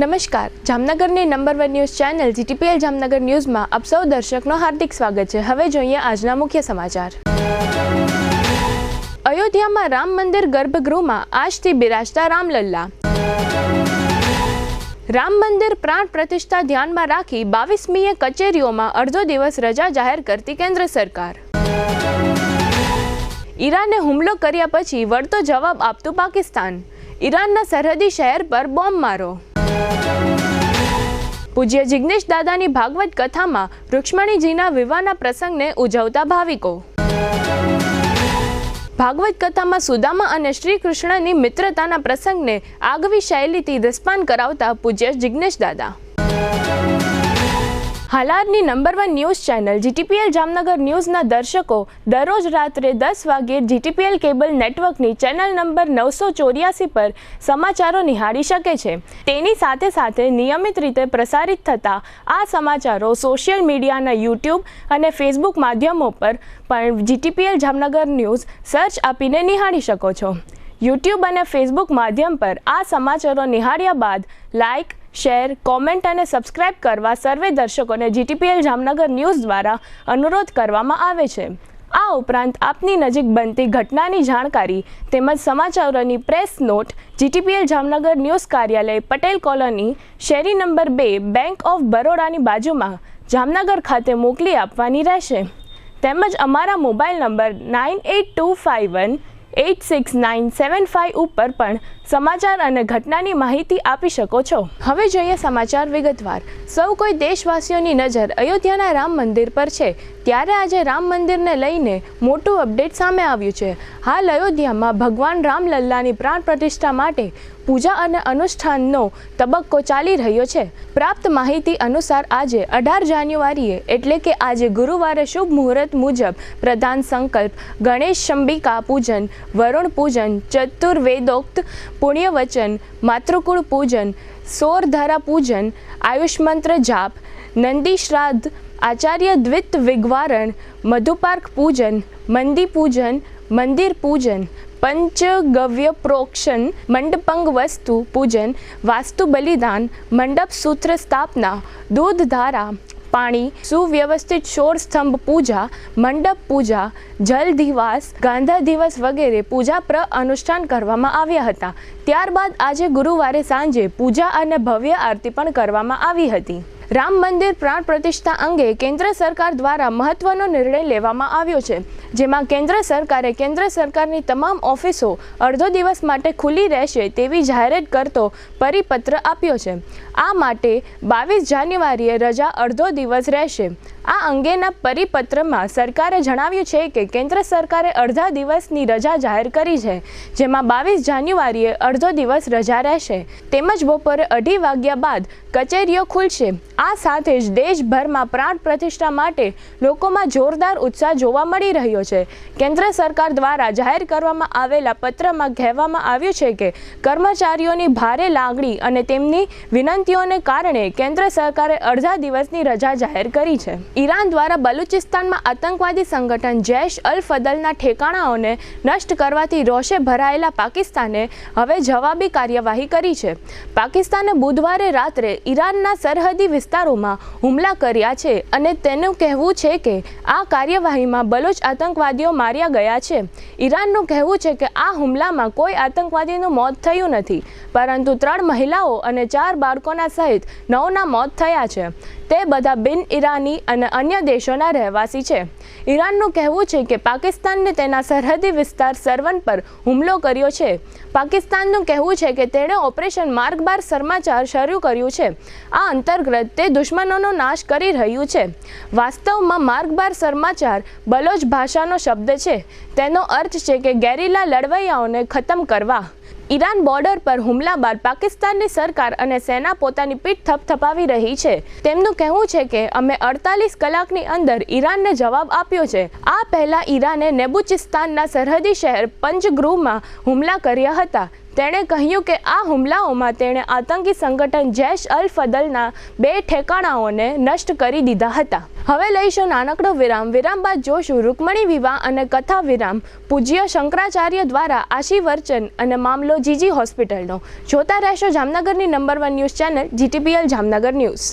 નમસ્કાર, જામનગરની number 1 news channel GTPL Jamnagar ન્યૂઝમાં આપ સૌ દર્શકનો હાર્દિક સ્વાગત છે। હવે જોઈએ આજના મુખ્ય સમાચાર। અયોધ્યામાં રામ મંદિર ગર્ભગૃહમાં આજથી બિરાજતા રામલલ્લા। રામ મંદિર પ્રાણ પ્રતિષ્ઠા ધ્યાનમાં રાખી 22મીએ કચેરીઓમાં અડધો દિવસ રજા જાહેર કરતી કેન્દ્ર સરકાર। ઈરાને હુમલો કર્યા પછી વળતો જવાબ આપતું પાકિસ્તાન। ઈરાનના સરહદી શહેર પર બોમ્બ મારો। પૂજ્ય જિગ્નેશ દાદાની ભાગવત કથામાં રૂક્ષ્મણીજીના વિવાહના પ્રસંગને ઉજવતા ભાવિકો। ભાગવત કથામાં સુદામા અને શ્રી કૃષ્ણની મિત્રતાના પ્રસંગને આગવી શૈલીથી રસપાન કરાવતા પૂજ્ય જિગ્નેશ દાદા। હાલારની number 1 news channel GTPL Jamnagar ન્યૂઝના દર્શકો દરરોજ રાત્રે 10 વાગ્યે જીટીપીએલ કેબલ નેટવર્કની ચેનલ નંબર 984 પર સમાચારો નિહાળી શકે છે। તેની સાથે સાથે નિયમિત રીતે પ્રસારિત થતા આ સમાચારો સોશિયલ મીડિયાના યુટ્યુબ અને ફેસબુક માધ્યમો પર પણ જીટીપીએલ જામનગર ન્યૂઝ સર્ચ આપીને નિહાળી શકો છો। યુટ્યુબ અને ફેસબુક માધ્યમ પર આ સમાચારો નિહાળ્યા બાદ લાઇક, શેર, કોમેન્ટ અને સબસ્ક્રાઇબ કરવા સર્વે દર્શકોને જીટીપીએલ જામનગર ન્યૂઝ દ્વારા અનુરોધ કરવામાં આવે છે। આ ઉપરાંત આપની નજીક બનતી ઘટનાની જાણકારી તેમજ સમાચારોની press note GTPL Jamnagar news કાર્યાલય પટેલ કોલોની શેરી નંબર 2 બેંક ઓફ બરોડાની બાજુમાં જામનગર ખાતે મોકલી આપવાની રહેશે। તેમજ અમારા મોબાઈલ નંબર 9825186975 ઉપર પણ સમાચાર અને ઘટનાની માહિતી આપી શકો છો। હવે જોઈએ સમાચાર વિગતવાર। સૌ કોઈ દેશવાસીઓની નજર અયોધ્યાના રામ મંદિર પર છે, ત્યારે આજે રામ મંદિરને લઈને મોટું અપડેટ સામે આવ્યું છે। હાલ અયોધ્યામાં ભગવાન રામલલ્લાની પ્રાણ પ્રતિષ્ઠા માટે પૂજા અને અનુષ્ઠાનનો તબક્કો ચાલી રહ્યો છે। પ્રાપ્ત માહિતી અનુસાર આજે 18 જાન્યુઆરીએ એટલે કે આજે ગુરુવારે શુભ મુહૂર્ત મુજબ પ્રધાન સંકલ્પ, ગણેશ અંબિકા પૂજન, વરુણ પૂજન, ચતુર્વેદોક્ત પુણ્યવચન, માતૃકુળ પૂજન, સોરધરા પૂજન, આયુષ્મંત્ર જાપ, નંદી શ્રાદ્ધ, આચાર્ય દ્વિત વિગ્વારણ, મધુપાર્ક પૂજન, મંદી પૂજન, મંદિર પૂજન, પંચગવ્ય પ્રોક્ષણ, મંડપંગ વસ્તુ પૂજન, વાસ્તુ બલિદાન, મંડપ સૂત્ર સ્થાપના, દૂધ ધારા, પાણી, સુવ્યવસ્થિત 16 સ્તંભ પૂજા, મંડપ પૂજા, જલ દિવસ, ગાંધા દિવસ વગેરે પૂજા અનુષ્ઠાન કરવામાં આવ્યા હતા। ત્યારબાદ આજે ગુરુવારે સાંજે પૂજા અને ભવ્ય આરતી પણ કરવામાં આવી હતી। રામ મંદિર પ્રાણ પ્રતિષ્ઠા અંગે કેન્દ્ર સરકાર દ્વારા મહત્વનો નિર્ણય લેવામાં આવ્યો છે, જેમાં કેન્દ્ર સરકારે કેન્દ્ર સરકારની તમામ ઓફિસો અડધો દિવસ માટે ખુલ્લી રહેશે તેવી જાહેરાત કરતો પરિપત્ર આપ્યો છે। આ માટે 22 જાન્યુઆરીએ રજા અડધો દિવસ રહેશે। આ અંગેના પરિપત્રમાં સરકારે જણાવ્યું છે કે કેન્દ્ર સરકારે અડધા દિવસની રજા જાહેર કરી છે, જેમાં 22 જાન્યુઆરીએ અડધો દિવસ રજા રહેશે, તેમજ બપોરે 2:30 વાગ્યા બાદ કચેરીઓ ખુલશે। આ સાથે જ દેશભરમાં પ્રાણ પ્રતિષ્ઠા માટે લોકોમાં જોરદાર ઉત્સાહ જોવા મળી રહ્યો છે। કેન્દ્ર સરકાર દ્વારા જાહેર કરવામાં આવેલા પત્રમાં કહેવામાં આવ્યું છે કે કર્મચારીઓની ભારે લાગણી અને તેમની વિનંતીઓને કારણે કેન્દ્ર સરકારે અડધા દિવસની રજા જાહેર કરી છે। ઈરાન દ્વારા બલુચિસ્તાનમાં આતંકવાદી સંગઠન જૈશ અલ ફદલના ઠેકાણાઓને નષ્ટ કરવાથી રોષે ભરાયેલા પાકિસ્તાને હવે જવાબી કાર્યવાહી કરી છે। પાકિસ્તાને બુધવારે રાત્રે ઈરાનના સરહદી વિસ્તારોમાં હુમલા કર્યા છે અને તેનું કહેવું છે કે આ કાર્યવાહીમાં બલુચ આતંકવાદીઓ માર્યા ગયા છે। ઈરાનનું કહેવું છે કે આ હુમલામાં કોઈ આતંકવાદીનું મોત થયું નથી, પરંતુ 3 મહિલાઓ અને 4 બાળકોના સહિત 9ના મોત થયા છે। તે બધા બિન ઈરાની અને અન્ય દેશોના રહેવાસી છે। ઈરાનનું કહેવું છે કે પાકિસ્તાને તેના સરહદી વિસ્તાર સરવન પર હુમલો કર્યો છે। પાકિસ્તાનનું કહેવું છે કે તેણે ઓપરેશન માર્ગબાર સમાચાર શરૂ કર્યું છે। આ અંતર્ગત તે દુશ્મનોનો નાશ કરી રહ્યું છે। વાસ્તવમાં માર્ગબાર સમાચાર બલોચ ભાષાનો શબ્દ છે। તેનો અર્થ છે કે ગેરિલા લડવૈયાઓને ખતમ કરવા। ઈરાન બોર્ડર પર હુમલા બાદ પાકિસ્તાનની સરકાર અને સેના પોતાની પીઠ થપથપાવી રહી છે। તેમનું કહેવું છે કે અમે 48 કલાકની અંદર ઈરાનને જવાબ આપ્યો છે। આ પહેલા ઈરાને નેબુચિસ્તાનના સરહદી શહેર પંજગૃહમાં હુમલા કર્યા હતા। તેણે કહ્યું કે આ હુમલાઓમાં તેણે આતંકી સંગઠન જૈશ અલ ફદલના 2 ઠેકાણાઓને નષ્ટ કરી દીધા હતા. હવે લઈશું નાનકડો વિરામ. વિરામ બાદ જોશું રૂકમણી વિવાહ અને કથા વિરામ પૂજ્ય શંકરાચાર્ય દ્વારા આશીર્વચન અને મામલો જીજી હોસ્પિટલનો. જોતા રહેશો જામનગરની number 1 news channel GTPL Jamnagar news.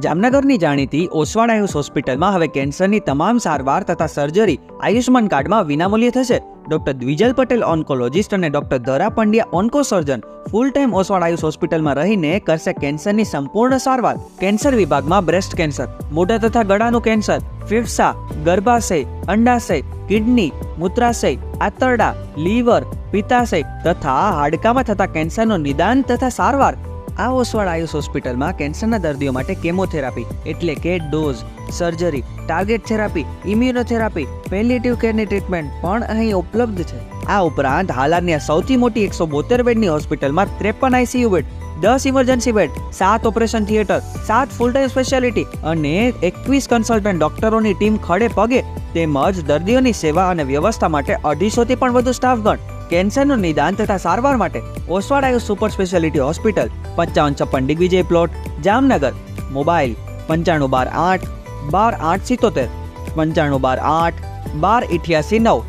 જામનગરની જાણીતી ઓસવાડ આયુષ હોસ્પિટલમાં હવે કેન્સરની તમામ સારવાર તથા સર્જરી આયુષ્માન કાર્ડમાં વિનામૂલ્યે થશે. ડોક્ટર દ્વિજલ પટેલ ઓન્કોલોજિસ્ટ અને ડોક્ટર ધરા પંડ્યા ઓન્કો સર્જન ફૂલ ટાઈમ ઓસવાડ આયુષ હોસ્પિટલમાં રહીને કરશે કેન્સરની સંપૂર્ણ સારવાર. કેન્સર વિભાગમાં બ્રેસ્ટ કેન્સર, મોઢા તથા ગળાનું કેન્સર, ફેફસા, ગર્ભાશય, અંડાશય, કિડની, મૂત્રાશય, આંતરડા, લીવર, પિત્તાશય તથા હાડકામાં થતા કેન્સરનું નિદાન તથા સારવાર. આ ઓસવાડ આયુષ હોસ્પિટલમાં કેન્સરના દર્દીઓ માટે કેમોથેરાપી એટલે કે dose, surgery, target therapy, immunotherapy, palliative કેરની ટ્રીટમેન્ટ પણ અહીં ઉપલબ્ધ છે. આ ઉપરાંત હાલની સૌથી મોટી 172 બેડની હોસ્પિટલમાં 53 ICU bed, 10 emergency bed, 7 operation theatre, 7 full time speciality અને 21 કન્સલ્ટન્ટ ડોક્ટરોની ટીમ ખડે પગે તેમજ દર્દીઓની સેવા અને વ્યવસ્થા માટે 250 થી પણ વધુ સ્ટાફગણ. કેન્સરનું નિદાન તથા સારવાર માટે Oswad Ayush super speciality hospital, 5556 Digvijay plot, Jamnagar. Mobile 9512 8 12 8 9512 8 12 88 9.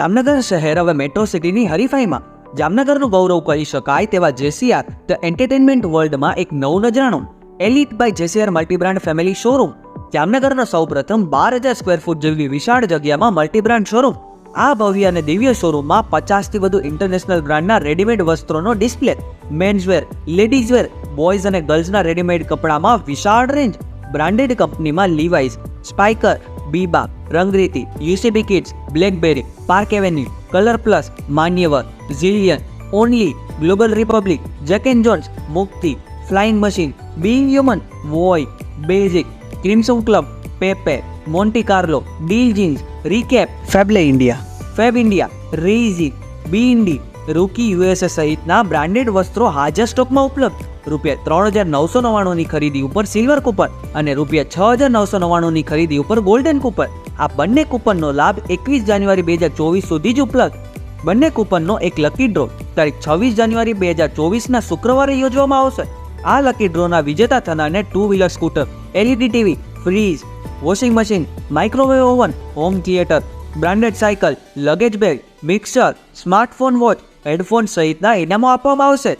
Jamnagar શહેર હવે મેટ્રો સિટીની હરીફાઈમાં. જામનગરનું ગૌરવ કરી શકાય તેવા JCR ધ એન્ટરટેનમેન્ટ વર્લ્ડમાં એક નવું નજરાણું elite by JCR multi brand family showroom. જામનગરનો સૌપ્રથમ 12000 સ્ક્વેર ફૂટ જેવી વિશાળ જગ્યામાં મલ્ટીબ્રાન્ડ શોરૂમ. આ ભવ્ય અને દિવ્ય શોરૂમમાં 50 થી વધુ ઇન્ટરનેશનલ બ્રાન્ડના રેડીમેડ વસ્ત્રોનો ડિસ્પ્લે, મેન્સવેર, લેડીઝવેર, બોયઝ અને ગર્લ્સના રેડીમેડ કપડામાં વિશાળ રેન્જ. બ્રાન્ડેડ કંપનીમાં Levi's, Spykar, Biba, Rangriti, UCB Kids, Blackberry, Park Avenue, Colour Plus, Manyavar, ઝિલિયન, Only, Global Republic, Jack and Jones, Mukti, Flying Machine, Being Human, વોય, Basic, Crimson Club, Pepe, Monte Carlo, Deal Jeans, Recap, ફેબલે India, Fabindia, રેઇઝી, બીઇન્ડી, Rookie USA સહિતના branded વસ્ત્રો હાજર સ્ટોકમાં ઉપલબ્ધ. ₹3999 ની ખરીદી ઉપર સિલ્વર કૂપન અને ₹6999 ની ખરીદી ઉપર ગોલ્ડન કૂપન. આ બંને કૂપનનો લાભ 21 જાન્યુઆરી 2024 સુધી જ ઉપલબ્ધ. બંને કૂપનનો એક લકી ડ્રો તારીખ 26 જાન્યુઆરી 2024ના શુક્રવારે યોજવામાં આવશે. આ લકી ડ્રોના વિજેતા થનારને 2 wheeler scooter, LED TV, fridge, washing machine, microwave oven, home theatre, branded cycle, luggage bag, mixer, smartphone watch, headphone સહિતના ઇનામો આપવામાં આવશે.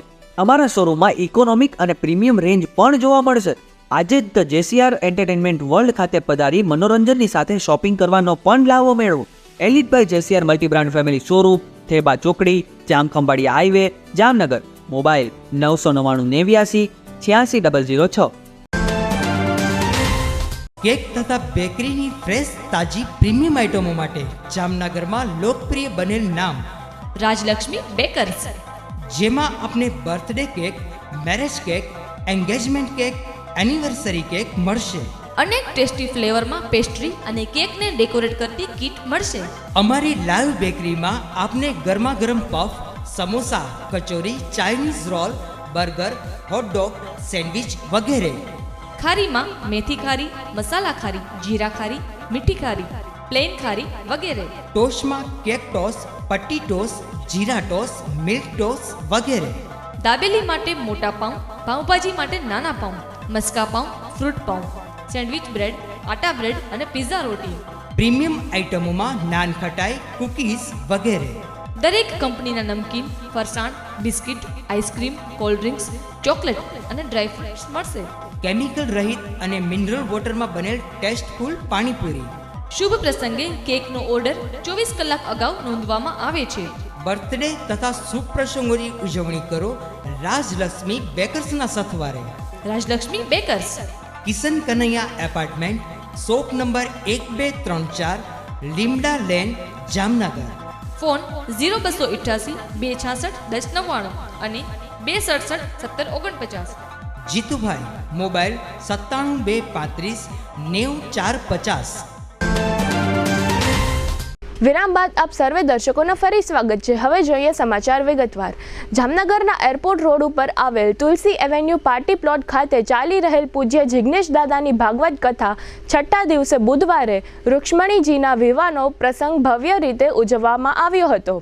અમારા શોરૂમમાં ઇકોનોમિક અને પ્રીમિયમ રેન્જ પણ જોવા મળશે. આજે જ ધ JCR એન્ટરટેનમેન્ટ વર્લ્ડ ખાતે પધારી મનોરંજનની સાથે શોપિંગ કરવાનો પણ લાવો મેળવો. Elite by JCR multi brand family showroom, Theba ચોકડી, Jamkhambhaliya highway, Jamnagar. Mobile 999 89 86 006. Cake તથા બેકરીની ફ્રેશ તાજી પ્રીમિયમ આઇટમો માટે જામનગરમાં લોકપ્રિય બનેલ નામ રાજલક્ષ્મી બેકર્સ, જેમાં આપને birthday cake, marriage cake, engagement cake, anniversary cake મળશે. અનેક ટેસ્ટી ફ્લેવરમાં પેસ્ટ્રી અને કેકને ડેકોરેટ કરતી કીટ મળશે. અમારી લાઈવ બેકરીમાં આપને ગરમા ગરમ puff, samosa, kachori, Chinese roll, burger, hotdog, sandwich વગેરે. ખારીમાં મેથી ખારી, મસાલા ખારી, જીરા ખારી, મીઠી ખારી, પ્લેન ખારી વગેરે. ટોસ્ટમાં કેક ટોસ, પટ્ટી ટોસ, જીરા ટોસ, મિલ્ક ટોસ વગેરે. દાબેલી માટે મોટા પાઉં, પાઉંભાજી માટે નાના પાઉં, મસ્કા પાઉં, ફ્રૂટ પાઉં, સેન્ડવિચ બ્રેડ, આટા બ્રેડ અને પિઝા રોટી. પ્રીમિયમ આઇટમોમાં નાન ખટાઈ, કૂકીઝ વગેરે. દરેક કંપનીના નમકીન, ફરસાણ, biscuit, ice cream, cold drinks, chocolate અને ડ્રાયફ્રૂટ્સ મળશે. કેમિકલ રહિત અને મિનરલ વોટરમાં બનેલ ટેસ્ટફુલ પાણીપુરી. શુભ પ્રસંગે કેકનો ઓર્ડર 24 કલાક અગાઉ નોંધવામાં આવે છે. બર્થડે તથા શુભ પ્રસંગોની ઉજવણી કરો રાજલક્ષ્મી બેકર્સના સથવારે. Rajlakshmi bakers, Kishan Kanaiya apartment, shop number 1234, Limda lane, Jamnagar. Phone 0288 266 1099 અને 267 1749. જીતુભાઈ, મોબાઈલ 97 235 90 450. વિરામ બાદ આપ સર્વે દર્શકોને ફરી સ્વાગત છે. હવે જોઈએ સમાચાર વિગતવાર. જામનગરના એરપોર્ટ રોડ ઉપર આવેલ તુલસી એવેન્યુ પાર્ટી પ્લોટ ખાતે ચાલી રહેલ પૂજ્ય જિગ્નેશ દાદાની ભાગવત કથા છઠ્ઠા દિવસે બુધવારે રૂક્ષ્મણીજીના વિવાહનો પ્રસંગ ભવ્ય રીતે ઉજવવામાં આવ્યો હતો.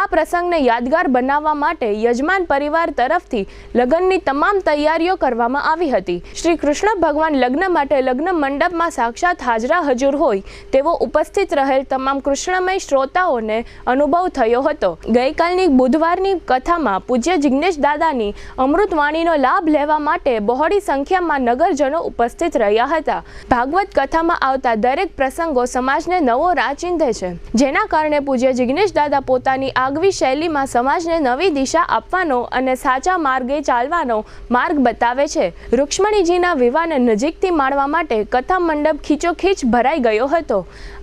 આ પ્રસંગને યાદગાર બનાવવા માટે યજમાન પરિવાર તરફથી લગ્નની તમામ તૈયારીઓ કરવામાં આવી હતી. શ્રી કૃષ્ણ ભગવાન લગ્ન માટે લગ્ન મંડપમાં સાક્ષાત હાજરા હજુર હોય તેવો ઉપસ્થિત રહેલ તમામ કૃષ્ણમય શ્રોતાઓને અનુભવ થયો હતો. ગઈકાલની બુધવારની કથામાં પૂજ્ય જિગ્નેશ દાદાની અમૃતવાણીનો લાભ લેવા માટે બહોળી સંખ્યામાં નગરજનો ઉપસ્થિત રહ્યા હતા. ભાગવત કથામાં આવતા દરેક પ્રસંગો સમાજને નવો રાહ ચીંધે છે, જેના કારણે પૂજ્ય જિગ્નેશ દાદા પોતાની આગવી શૈલીમાં સમાજને નવી દિશા આપવાનો અને સાચા માર્ગે ચાલવાનો માર્ગ બતાવે છે. રૂક્ષ્મણીજીના વિવાહને નજીકથી માણવા માટે કથા મંડપ ખીચોખીચ ભરાઈ ગયો હતો.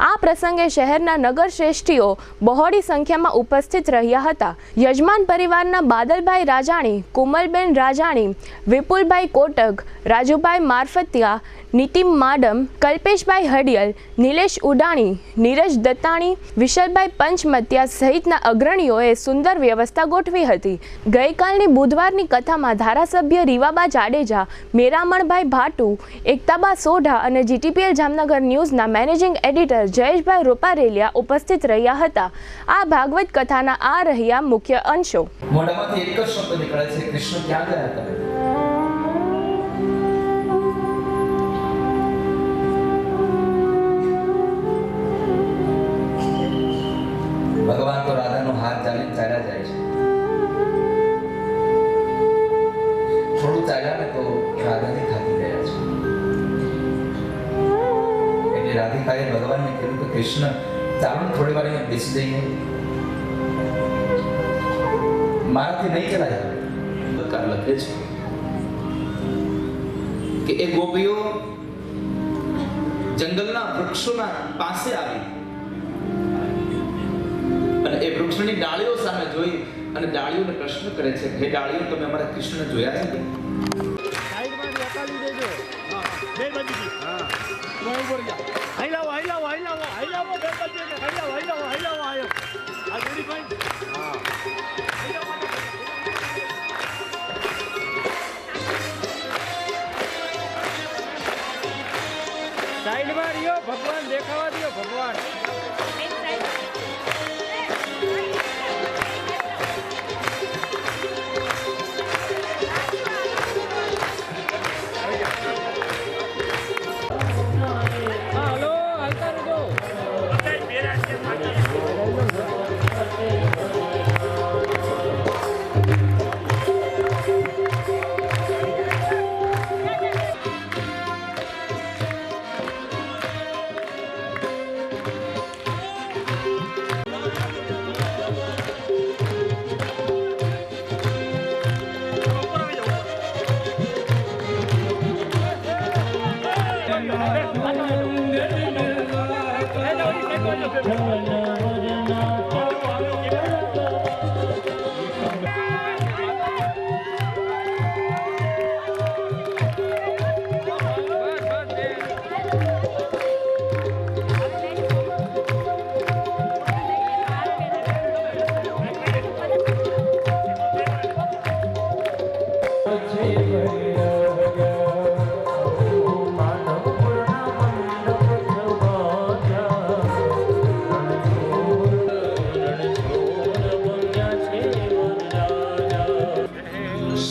આ પ્રસંગે શહેરના નગર શ્રેષ્ઠીઓ બહોળી સંખ્યામાં ઉપસ્થિત રહ્યા હતા. યજમાન પરિવારના બાદલભાઈ રાજાણી, કુમલબેન રાજાણી, વિપુલભાઈ કોટક, રાજુભાઈ મારફતિયા, નીતિમ માડમ, કલ્પેશભાઈ હડિયલ, નિલેશ ઉડાણી, નીરજ દત્તાણી, વિશલભાઈ પંચમત્યા સહિતના અગ્રણીઓએ સુંદર વ્યવસ્થા ગોઠવી હતી. ગઈકાલની બુધવારની કથામાં ધારાસભ્ય રીવાબા જાડેજા, મેરામણભાઈ ભાટુ, એકતાબા સોઢા અને જીટીપીએલ જામનગર ન્યૂઝના મેનેજિંગ એડિટર જયેશભાઈ રૂપારેલિયા ઉપસ્થિત રહ્યા હતા. આ ભાગવત કથાના આ રહ્યા મુખ્ય અંશો. મોઢામાંથી એક જ શબ્દ નીકળે છે, કૃષ્ણ ક્યાં ગયા તમે? ભગવાન તો રાધાનો હાથ ચાલીને ચાલ્યા જાય છે. થોડું ચાલ્યા ને તો રાધાને થાકી ગયા છે. એટલે રાધિકાએ ભગવાનને કીધું કે કૃષ્ણ ચાલો થોડી વાર અહીંયા બેસી જઈએ, મારાથી નહીં ચલાય. બકાર લખે છે કે એ ગોપીઓ જંગલના વૃક્ષોના પાસે આવી અને એ વૃક્ષની ડાળીઓ સામે જોઈ અને ડાળીઓને પ્રશ્ન કરે છે, હે ડાળીઓ, તમે અમારા કૃષ્ણ જોયા છે? સાઈડમાં રહ્યો, ભગવાન દેખાવા દો. ભગવાન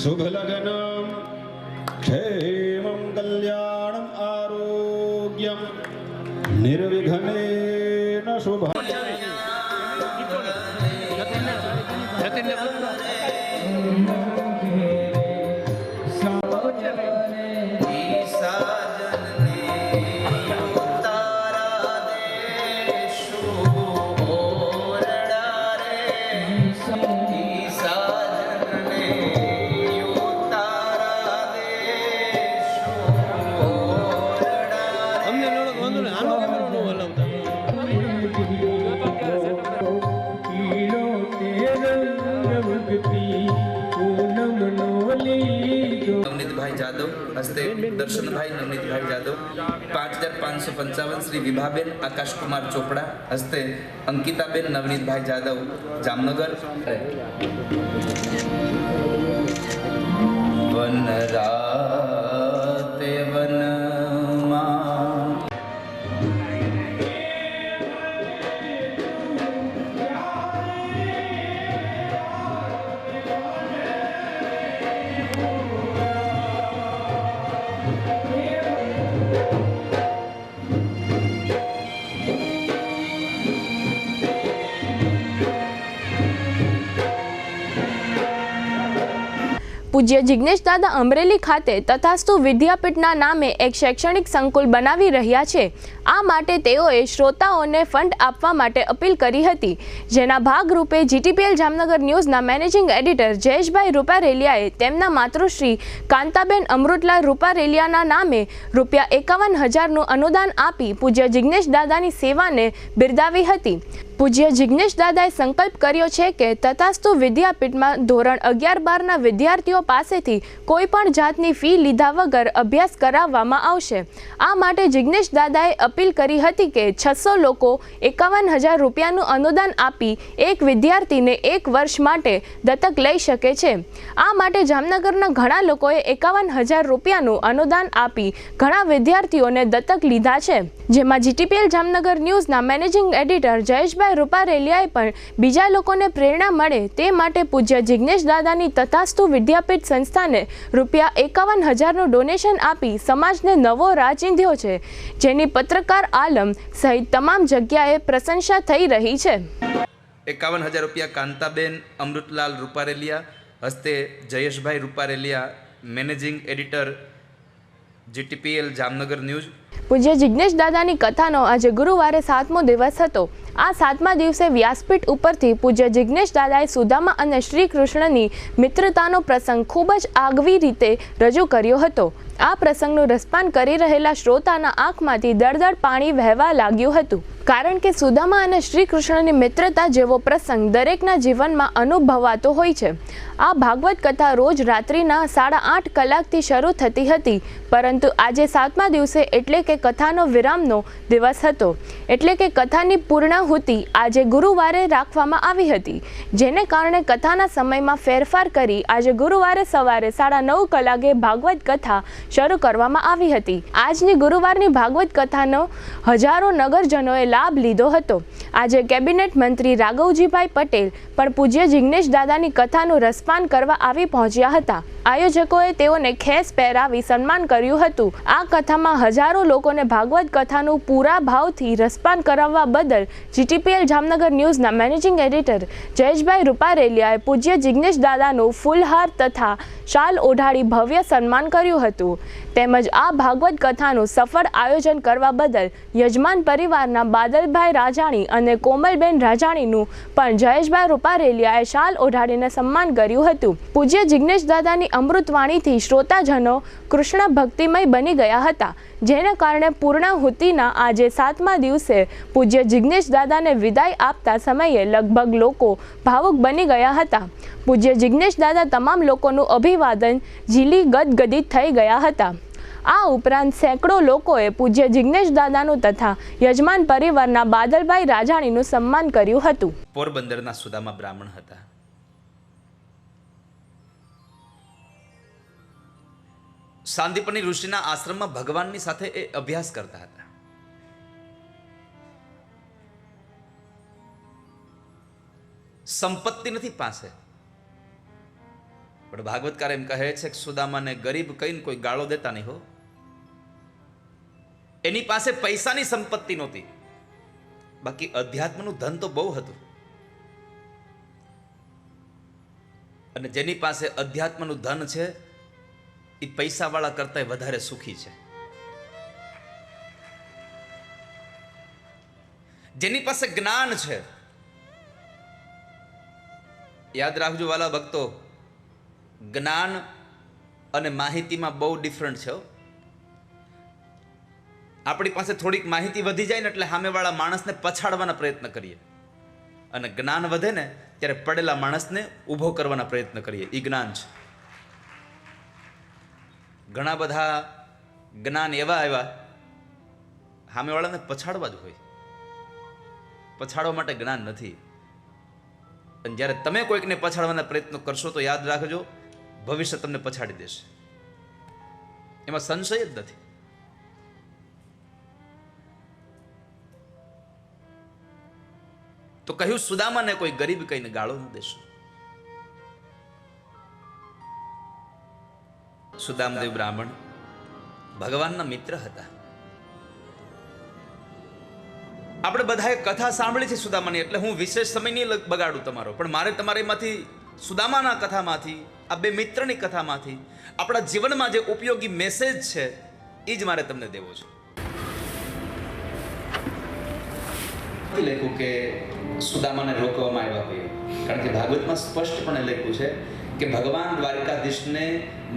શુભલગ્નમ ક્ષેમં કલ્યાણમ આરોગ્યમ નિર્વિઘ્નેન શુભ. અવનીતભાઈ જાદવ, હસ્તે દર્શનભાઈ નવનીતભાઈ જાદવ. 5555 શ્રી વિભાબેન આકાશકુમાર ચોપડા હસ્તે અંકિતાબેન નવનીતભાઈ જાદવ જામનગર. વન રાતે વનમાં પૂજ્ય જિજ્ઞેશ દાદા અમરેલી ખાતે તથાસ્તુ વિદ્યાપીઠના નામે એક શૈક્ષણિક સંકુલ બનાવી રહ્યા છે. આ માટે તેઓએ શ્રોતાઓને ફંડ આપવા માટે અપીલ કરી હતી, જેના ભાગરૂપે જીટીપીએલ જામનગર ન્યૂઝના મેનેજિંગ એડિટર જયેશભાઈ રૂપારેલિયાએ તેમના માતૃશ્રી કાંતાબેન અમૃતલાલ રૂપારેલિયાના નામે ₹51,000નું અનુદાન આપી પૂજ્ય જિજ્ઞેશ દાદાની સેવાને બિરદાવી હતી. પૂજ્ય જિજ્ઞેશ દાદાએ સંકલ્પ કર્યો છે કે તથાસ્તુ વિદ્યાપીઠમાં ધોરણ 11-12ના વિદ્યાર્થીઓ પાસેથી કોઈ પણ જાતની ફી લીધા વગર અભ્યાસ કરાવવામાં આવશે. આ માટે જિજ્ઞેશ દાદાએ અપીલ કરી હતી કે 600 લોકો ₹51,000નું અનુદાન આપી એક વિદ્યાર્થીને 1 વર્ષ માટે દત્તક લઈ શકે છે. આ માટે જામનગરના ઘણા લોકોએ ₹51,000નું અનુદાન આપી ઘણા વિદ્યાર્થીઓને દત્તક લીધા છે, જેમાં જીટીપીએલ જામનગર ન્યૂઝના મેનેજિંગ એડિટર જયેશભાઈ રૂપારેલિયાએ પણ બીજા લોકોને પ્રેરણા મળે તે માટે પૂજ્ય જિજ્ઞેશ દાદાની તથાસ્તુ વિદ્યાપીઠ સંસ્થાને ₹51,000નું ડોનેશન આપી સમાજને નવો રાહ ચીંધ્યો છે, જેની પત્રકાર આલમ સહિત તમામ જગ્યાએ પ્રશંસા થઈ રહી છે. ₹51,000 કાંતાબેન અમૃતલાલ રૂપારેલિયા હસ્તે Jayeshbhai Rupareliya, managing editor GTPL Jamnagar news. પૂજ્ય જિજ્ઞેશ દાદાની કથાનો આજે ગુરુવારે 7મો દિવસ હતો. આ 7મા દિવસે વ્યાસપીઠ ઉપરથી પૂજ્ય જિજ્ઞેશ દાદાએ સુદામા અને શ્રી કૃષ્ણની મિત્રતાનો પ્રસંગ ખૂબ જ આગવી રીતે રજૂ કર્યો હતો. આ પ્રસંગનું રસપાન કરી રહેલા શ્રોતાના આંખમાંથી દળદળ પાણી વહેવા લાગ્યું હતું, કારણ કે સુદામા અને શ્રી કૃષ્ણની મિત્રતા જેવો પ્રસંગ દરેકના જીવનમાં અનુભવાતો હોય છે. આ ભાગવત કથા રોજ રાત્રિના 8:30 કલાકથી શરૂ થતી હતી, પરંતુ આજે 7મા દિવસે એટલે કે કથાનો વિરામનો દિવસ હતો, એટલે કે કથાની પૂર્ણાહુતિ આજે ગુરુવારે રાખવામાં આવી હતી, જેને કારણે કથાના સમયમાં ફેરફાર કરી આજે ગુરુવારે સવારે 9:30 કલાકે ભાગવત કથા શરૂ કરવામાં આવી હતી. આજની ગુરુવારની ભાગવત કથાનો હજારો નગરજનોએ લાભ લીધો હતો. આજે કેબિનેટ મંત્રી રાઘવજીભાઈ પટેલ પણ પૂજ્ય જિજ્ઞેશ દાદાની કથાનું રસપાન કરવા આવી પહોંચ્યા હતા. આયોજકોએ તેઓને ખેસ પહેરાવી સન્માન કર્યું હતું. આ કથામાં હજારો લોકોને ભાગવત કથાનું પૂરા ભાવથી રસપાન કરાવવા બદલ જીટીપીએલ જામનગર ન્યૂઝના મેનેજિંગ એડિટર જયેશભાઈ રૂપારેલિયાએ પૂજ્ય જિજ્ઞેશ દાદાનું ફૂલહાર તથા શાલ ઓઢાડી ભવ્ય સન્માન કર્યું હતું. તેમજ આ ભાગવત કથાનું સફળ આયોજન કરવા બદલ યજમાન પરિવારના બાદલભાઈ રાજાણી અને કોમલબેન રાજાણીનું પણ જયેશભાઈ રૂપારેલિયાએ શાલ ઓઢાડીને સન્માન કર્યું હતું. પૂજ્ય જિજ્ઞેશ દાદાની અમૃતવાણીથી શ્રોતાજનો કૃષ્ણ ભક્તિમય બની ગયા હતા, જેને કારણે પૂર્ણાહુતિના આજે 7મા દિવસે પૂજ્ય જિજ્ઞેશ દાદાને વિદાય આપતા સમયે લગભગ લોકો ભાવુક બની ગયા હતા. પૂજ્ય જિજ્ઞેશ દાદા તમામ લોકોનું અભિવાદન ઝીલી ગદગદિત થઈ ગયા હતા. આ ઉપરાંત સેંકડો લોકોએ પૂજ્ય જિજ્ઞેશ દાદાનું તથા યજમાન પરિવારના બાદલભાઈ રાજાણીનું સન્માન કર્યું હતું. પોરબંદરના સુદામા બ્રાહ્મણ હતા. સાંદીપની ઋષિના આશ્રમમાં ભગવાનની સાથે એ અભ્યાસ કરતા હતા. સંપત્તિ નથી પાસે, પણ ભાગવતકાર એમ કહે છે કે સુદામાને ગરીબ કહીને કોઈ ગાળો દેતા નહીં હો. એની પાસે પૈસાની સંપત્તિ નહોતી, બાકી અધ્યાત્મનું ધન તો બહુ હતું. અને જેની પાસે અધ્યાત્મનું ધન છે એ પૈસાવાળા કરતા વધારે સુખી છે. જેની પાસે જ્ઞાન છે, યાદ રાખજો વાલા ભક્તો, જ્ઞાન અને માહિતીમાં બહુ ડિફરન્ટ છે. આપણી પાસે થોડીક માહિતી વધી જાય ને એટલે સામેવાળા માણસને પછાડવાના પ્રયત્ન કરીએ, અને જ્ઞાન વધે ને ત્યારે પડેલા માણસને ઊભો કરવાના પ્રયત્ન કરીએ. એ જ્ઞાન છે. ઘણા બધા જ્ઞાન એવા આવ્યા સામેવાળાને પછાડવા જ હોય, પછાડવા માટે જ્ઞાન નથી. અને જ્યારે તમે કોઈકને પછાડવાના પ્રયત્નો કરશો તો યાદ રાખજો, ભવિષ્ય તમને પછાડી દેશે, એમાં સંશય જ નથી. તો કહ્યું સુદામાને કોઈ ગરીબ કહીને ગાળો ન દેશો. સુદામદેવ બ્રાહ્મણ ભગવાનના મિત્ર હતા. આપણે બધાએ કથા સાંભળી છે સુદામાની, એટલે હું વિશેષ સમય નહીં બગાડું તમારો, પણ મારે તમારીમાંથી સુદામાના કથામાંથી, આ બે મિત્રની કથામાંથી આપણા જીવનમાં જે ઉપયોગી મેસેજ છે એ જ મારે તમને દેવો છે. લખ્યું કે સુદામાને રોકવામાં આવ્યા હોય, કારણ કે ભાગવતમાં સ્પષ્ટપણે લખ્યું છે કે ભગવાન દ્વારકાધીશને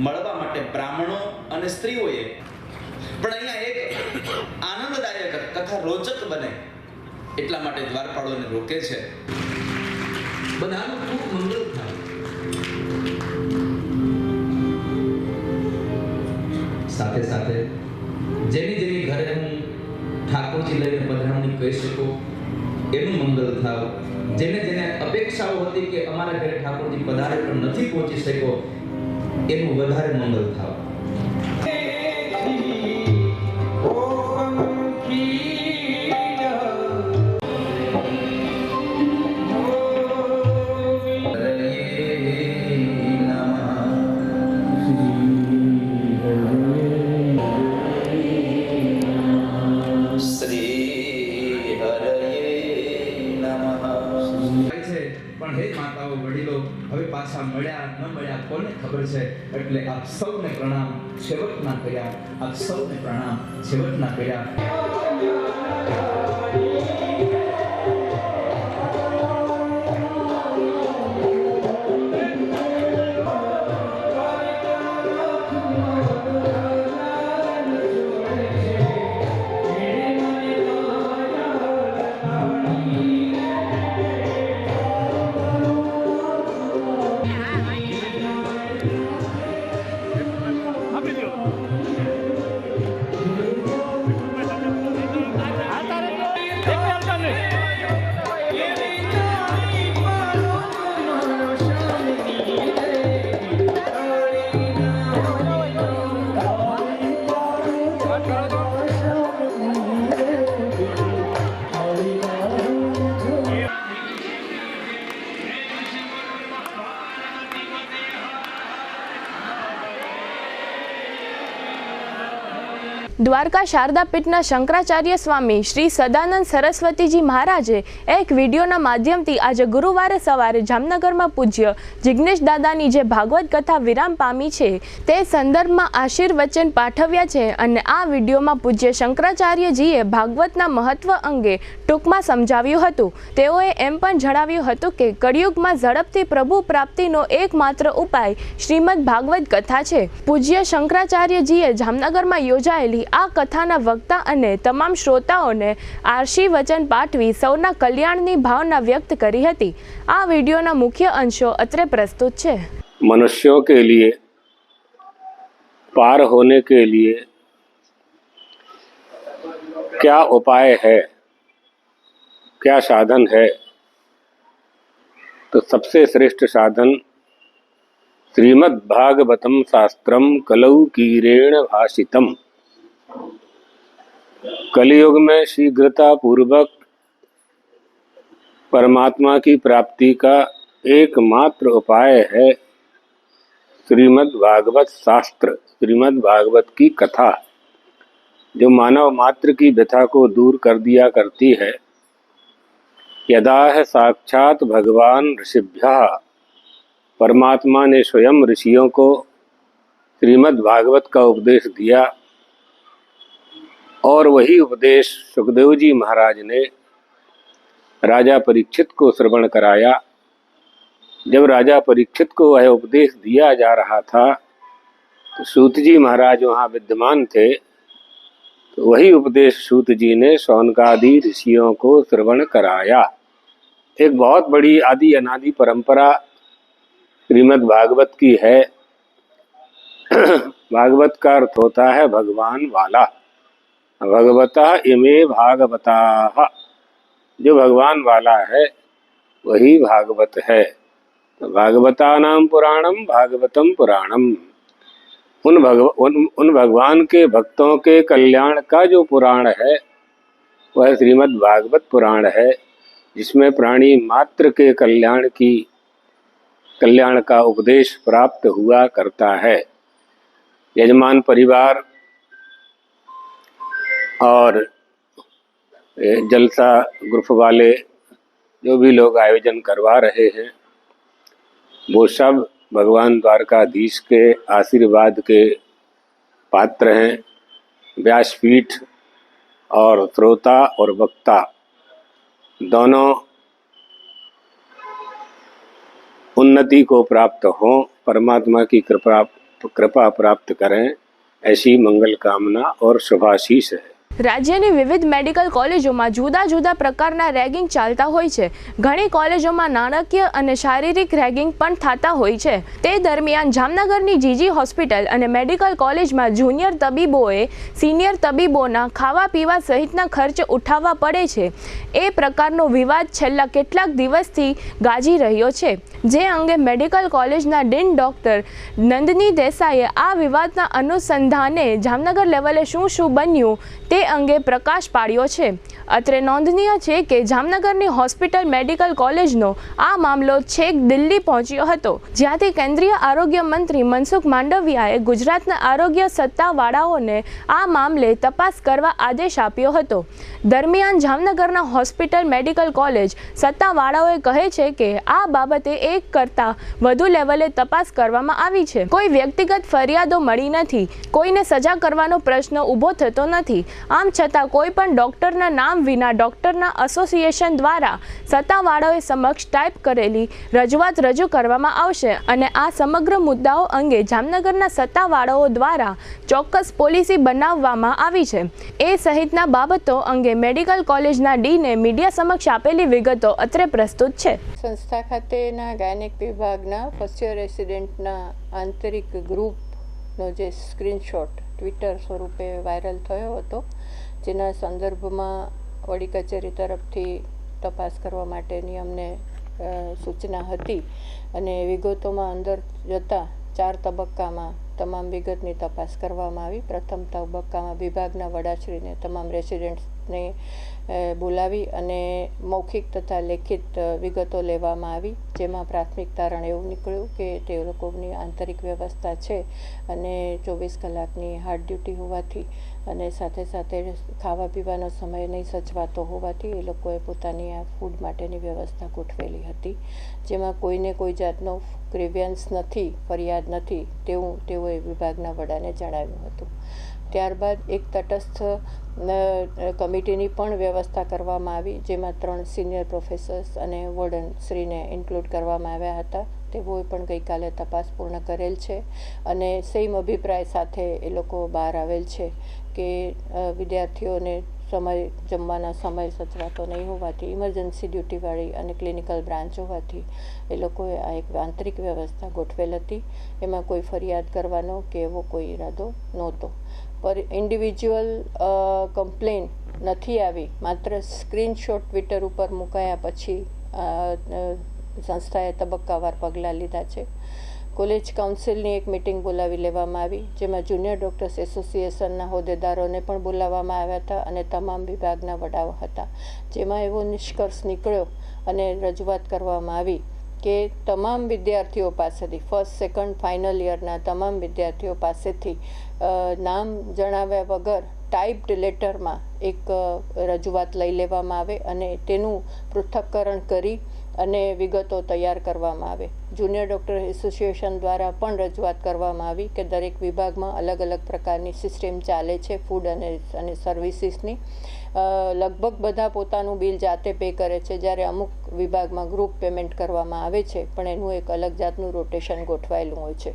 મળવા માટે બ્રાહ્મણો અને સ્ત્રીઓએ, પણ અહીંયા એક આનંદદાયક કથા રોચક બને એટલા માટે દ્વારપાળોને રોકે છે. બધાનું ખૂબ મંગળ થાય. સાથે સાથે જેની જેની ઘરે હું ઠાકોરજી લઈને પધરામણી કહી શકું એનું મંગળ થાવ. જેને જેને અપેક્ષાઓ હતી કે અમારા ઘરે ઠાકોરજી પધારે પણ નથી પહોંચી શક્યો એનું વધારે મંગળ થાવ. હવે પાછા મળ્યા ન મળ્યા કોને ખબર છે, એટલે આપ સૌને પ્રણામ છેવટના કર્યા, આપ સૌને પ્રણામ છેવટના કર્યા. દ્વારકા શારદા પીઠના શંકરાચાર્ય સ્વામી શ્રી સદાનંદ સરસ્વતીજી મહારાજે એક વિડીયોના માધ્યમથી આજે ગુરુવારે સવારે જામનગરમાં પૂજ્ય જિગ્નેશ દાદાની જે ભાગવત કથા વિરામ પામી છે તે સંદર્ભમાં આશીર્વચન પાઠવ્યા છે. અને આ વિડીયોમાં પૂજ્ય શંકરાચાર્યજીએ ભાગવતના મહત્વ અંગે ટૂંકમાં સમજાવ્યું હતું. તેઓએ એમ પણ જણાવ્યું હતું કે કળિયુગમાં ઝડપથી પ્રભુ પ્રાપ્તિનો એકમાત્ર ઉપાય શ્રીમદ ભાગવત કથા છે. પૂજ્ય શંકરાચાર્યજીએ જામનગરમાં યોજાયેલી આ કથાના વક્તા અને તમામ શ્રોતાઓને આશીર્વચન પાઠવી સૌના કલ્યાણની ભાવના વ્યક્ત કરી હતી. આ વિડીયોના મુખ્ય અંશો અત્રે પ્રસ્તુત છે. मनुष्यों के लिए पार होने के लिए क्या उपाय है, क्या साधन है? तो सबसे श्रेष्ठ साधन श्रीमद् भागवतम शास्त्रम कलौ कीरेण भाषितम. कलयुग में शीघ्रता पूर्वक परमात्मा की प्राप्ति का एकमात्र उपाय है श्रीमद् भागवत शास्त्र, श्रीमद् भागवत की कथा, जो मानव मात्र की व्यथा को दूर कर दिया करती है. यदा है साक्षात भगवान ऋषिभ्यः, परमात्मा ने स्वयं ऋषियों को श्रीमद् भागवत का उपदेश दिया और वही उपदेश सुखदेव जी महाराज ने राजा परीक्षित को श्रवण कराया. जब राजा परीक्षित को वह उपदेश दिया जा रहा था तो सूत जी महाराज वहाँ विद्यमान थे. तो वही उपदेश सूत जी ने शौनकादि ऋषियों को श्रवण कराया. एक बहुत बड़ी आदि अनादि परंपरा श्रीमद् भागवत की है. भागवत का अर्थ होता है भगवान वाला। भगवता इमे भागवता, जो भगवान वाला है वही भागवत है। तो भागवता नाम पुराणम भागवतम पुराणम। उन भगवान के भक्तों के कल्याण का जो पुराण है वह श्रीमद् भागवत पुराण है, जिसमें प्राणी मात्र के कल्याण का उपदेश प्राप्त हुआ करता है। यजमान परिवार और जलसा ग्रुप वाले जो भी लोग आयोजन करवा रहे हैं वो सब भगवान द्वारकाधीश के आशीर्वाद के पात्र हैं। व्यासपीठ और श्रोता और वक्ता दोनों उन्नति को प्राप्त हों, परमात्मा की कृपा प्राप्त करें, ऐसी मंगल कामना और शुभाशीष है। રાજ્યની વિવિધ મેડિકલ કોલેજોમાં જુદા જુદા પ્રકારના રેગિંગ ચાલતા હોય છે. ઘણી કોલેજોમાં નાણાકીય અને શારીરિક રેગિંગ પણ થતા હોય છે. તે દરમિયાન જામનગરની જીજી હોસ્પિટલ અને મેડિકલ કોલેજમાં જુનિયર તબીબોએ સિનિયર તબીબોના ખાવા પીવા સહિતના ખર્ચ ઉઠાવવા પડે છે. એ પ્રકારનો વિવાદ છેલ્લા કેટલાક દિવસથી ગાજી રહ્યો છે, જે અંગે મેડિકલ કોલેજના ડીન ડોક્ટર નંદની દેસાઈએ આ વિવાદના અનુસંધાને જામનગર લેવલે શું બન્યું તે અંગે પ્રકાશ પાડ્યો છે. અત્રે નોંધનીય છે કે જામનગરની હોસ્પિટલ મેડિકલ કોલેજનો આ મામલો છેક દિલ્હી પહોંચ્યો હતો, જ્યાંથી કેન્દ્રીય આરોગ્ય મંત્રી મનસુખ માંડવિયાએ ગુજરાતના આરોગ્ય સત્તાવાળાઓને આ મામલે તપાસ કરવા આદેશ આપ્યો હતો. દરમિયાન જામનગરના હોસ્પિટલ મેડિકલ કોલેજ સત્તાવાળાઓએ કહે છે કે આ બાબતે એક કરતાં વધુ લેવલે તપાસ કરવામાં આવી છે. કોઈ વ્યક્તિગત ફરિયાદો મળી નથી, કોઈને સજા કરવાનો પ્રશ્ન ઊભો થતો નથી. આમ છતાં કોઈ પણ ડોક્ટરના નામ વિના ડોક્ટરના એસોસિએશન દ્વારા સત્તાવાળાઓએ સમક્ષ ટાઈપ કરેલી રજૂઆત રજૂ કરવામાં આવશે અને આ સમગ્ર મુદ્દાઓ અંગે જામનગરના સત્તાવાળાઓ દ્વારા ચોક્કસ પોલિસી બનાવવામાં આવી છે. એ સહિતના બાબતો અંગે મેડિકલ કોલેજના ડીને મીડિયા સમક્ષ આપેલી વિગતો અત્રે પ્રસ્તુત છે. સંસ્થા ખાતેના ગાયનેક વિભાગના ફર્સ્ટ યર રેસિડેન્ટના આંતરિક ગ્રુપનો જે સ્ક્રીનશોટ ટ્વિટર સ્વરૂપે વાયરલ થયો હતો, જેના સંદર્ભમાં વડી કચેરી તરફથી તપાસ કરવા માટેની અમને સૂચના હતી અને વિગતોમાં અંદર જતાં 4 તબક્કામાં તમામ વિગતની તપાસ કરવામાં આવી. પ્રથમ તબક્કામાં વિભાગના વડાશ્રીને તમામ રેસિડેન્ટ્સને બોલાવી અને મૌખિક તથા લેખિત વિગતો લેવામાં આવી, જેમાં પ્રાથમિક તારણ એવું નીકળ્યું કે તે લોકોની આંતરિક વ્યવસ્થા છે અને 24 કલાકની હાર્ડ ડ્યુટી હોવાથી અને સાથે સાથે ખાવા પીવાનો સમય નહીં સચવાતો હોવાથી એ લોકોએ પોતાની આ ફૂડ માટેની વ્યવસ્થા ગોઠવેલી હતી, જેમાં કોઈને કોઈ જાતનો ગ્રીવિયન્સ નથી, ફરિયાદ નથી તેવું તેઓએ વિભાગના વડાને જણાવ્યું હતું. ત્યારબાદ એક તટસ્થ કમિટીની પણ વ્યવસ્થા કરવામાં આવી, જેમાં 3 સિનિયર પ્રોફેસર્સ અને વોર્ડન શ્રીને ઇન્ક્લુડ કરવામાં આવ્યા હતા. તેઓએ પણ ગઈકાલે તપાસ પૂર્ણ કરેલ છે અને સેમ અભિપ્રાય સાથે એ લોકો બહાર આવેલ છે કે વિદ્યાર્થીઓને જમવાના સમય સચવાતો નહીં હોવાથી, ઇમરજન્સી ડ્યુટીવાળી અને ક્લિનિકલ બ્રાન્ચ હોવાથી એ લોકોએ આ એક આંતરિક વ્યવસ્થા ગોઠવેલ હતી. એમાં કોઈ ફરિયાદ કરવાનો કે એવો કોઈ ઈરાદો નહોતો. પર ઇન્ડિવિજ્યુઅલ કમ્પ્લેન નથી આવી, માત્ર સ્ક્રીનશોટ ટ્વિટર ઉપર મુકાયા પછી સંસ્થાએ તબક્કાવાર પગલાં લીધા છે. કોલેજ કાઉન્સિલની એક મિટિંગ બોલાવી લેવામાં આવી, જેમાં જુનિયર ડૉક્ટર્સ એસોસિએશનના હોદ્દેદારોને પણ બોલાવવામાં આવ્યા હતા અને તમામ વિભાગના વડાઓ હતા, જેમાં એવો નિષ્કર્ષ નીકળ્યો અને રજૂઆત કરવામાં આવી કે તમામ વિદ્યાર્થીઓ પાસેથી ફર્સ્ટ સેકન્ડ ફાઇનલ યરના તમામ વિદ્યાર્થીઓ પાસેથી નામ જણાવ્યા વગર ટાઈપ્ડ લેટરમાં એક રજૂઆત લઈ લેવામાં આવે અને તેનું પૃથ્થકરણ કરી અને વિગતો તૈયાર કરવામાં આવે. જુનિયર ડૉક્ટર એસોસિએશન દ્વારા પણ રજૂઆત કરવામાં આવી કે દરેક વિભાગમાં અલગ અલગ પ્રકારની સિસ્ટમ ચાલે છે ફૂડ અને સર્વિસીસની. લગભગ બધા પોતાનું બિલ જાતે પે કરે છે, જ્યારે અમુક વિભાગમાં ગ્રુપ પેમેન્ટ કરવામાં આવે છે, પણ એનું એક અલગ જાતનું રોટેશન ગોઠવાયેલું હોય છે.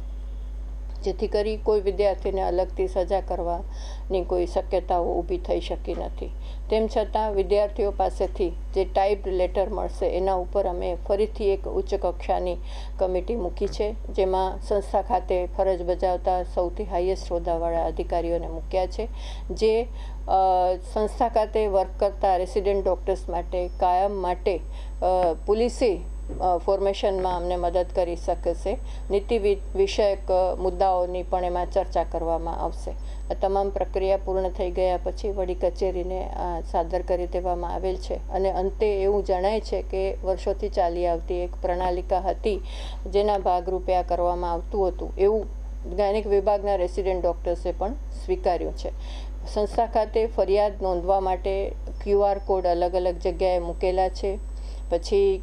જેથી કરી કોઈ વિદ્યાર્થીને અલગથી સજા કરવાની કોઈ શક્યતાઓ ઊભી થઈ શકી નથી. તેમ છતાં વિદ્યાર્થીઓ પાસેથી જે ટાઈપ્ડ લેટર મળશે એના ઉપર અમે ફરીથી એક ઉચ્ચ કક્ષાની કમિટી મૂકી છે, જેમાં સંસ્થા ખાતે ફરજ બજાવતા સૌથી હાઈએસ્ટ હોદ્દાવાળા અધિકારીઓને મૂક્યા છે, જે સંસ્થા ખાતે વર્ક કરતા રેસિડેન્ટ ડૉક્ટર્સ માટે કાયમ માટે પોલિસી ફોર્મેશનમાં અમને મદદ કરી શકશે. નીતિ વિષયક મુદ્દાઓની પણ એમાં ચર્ચા કરવામાં આવશે. આ તમામ પ્રક્રિયા પૂર્ણ થઈ ગયા પછી વડી કચેરીને સાદર કરી દેવામાં આવેલ છે અને અંતે એવું જણાય છે કે વર્ષોથી ચાલી આવતી એક પ્રણાલિકા હતી જેના ભાગરૂપે આ કરવામાં આવતું હતું એવું ગાયનેક વિભાગના રેસિડેન્ટ ડૉક્ટર્સે પણ સ્વીકાર્યું છે. સંસ્થા ખાતે ફરિયાદ નોંધવા માટે QR કોડ અલગ અલગ જગ્યાએ મૂકેલા છે. પછી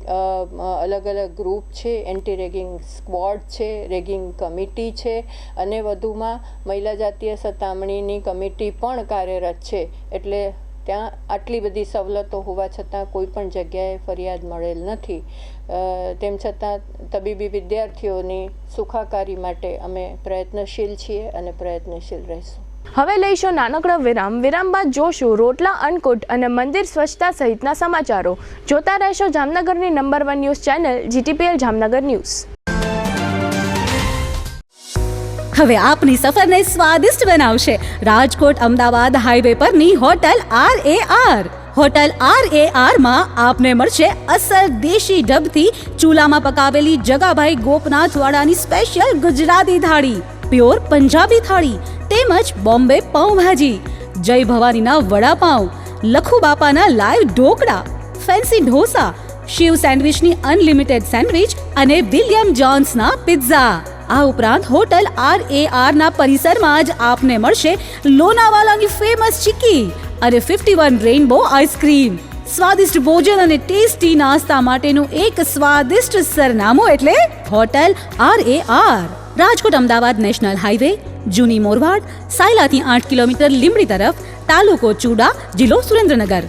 અલગ અલગ ગ્રુપ છે, એન્ટી રેગિંગ સ્ક્વોડ છે, રેગિંગ કમિટી છે અને વધુમાં મહિલા જાતીય સતામણીની કમિટી પણ કાર્યરત છે. એટલે ત્યાં આટલી બધી સવલતો હોવા છતાં કોઈ પણ જગ્યાએ ફરિયાદ મળેલ નથી. તેમ છતાં તબીબી વિદ્યાર્થીઓની સુખાકારી માટે અમે પ્રયત્નશીલ છીએ અને પ્રયત્નશીલ રહીશું. હવે લઈશું નાનકડો વિરામ. વિરામ બાદ જોશું રોટલા, અન્નકૂટ અને મંદિર સ્વચ્છતા સહિતના સમાચારો. જોતા રહેશો જામનગરની number 1 news channel GTPL Jamnagar news. હવે આપની સફરને સ્વાદિષ્ટ બનાવશે રાજકોટ અમદાવાદ હાઈવે પરની હોટલ RAR. હોટલ RAR માં આપને મળશે અસલ દેશી ઢબથી ચૂલામાં પકાવેલી જગાભાઈ ગોપનાથ વાળાની સ્પેશિયલ ગુજરાતી થાળી, પ્યોર પંજાબી થાળી તેમજ બોમ્બે પાઉંભાજી, જય ભવાનીના વડાપાઉં, લખુ બાપાના લાઈવ ઢોકળા, ફેન્સી ઢોસા, શિવ સેન્ડવિચની અનલિમિટેડ સેન્ડવિચ અને વિલિયમ જોન્સના પિઝા. આ ઉપરાંત હોટલ RAR ના પરિસરમાં જ આપને મળશે લોનાવાલાની ફેમસ ચીકી અને 51 રેઇનબો આઈસ્ક્રીમ. સ્વાદિષ્ટ ભોજન અને ટેસ્ટી નાસ્તા માટેનું એક સ્વાદિષ્ટ સરનામું એટલે hotel RAR. Rajkot Ahmedabad national highway, જૂની મોરવાડ, સાયલાથી 8 કિલોમીટર લીંબડી તરફ, તાલુકો ચૂડા, જિલ્લો સુરેન્દ્રનગર.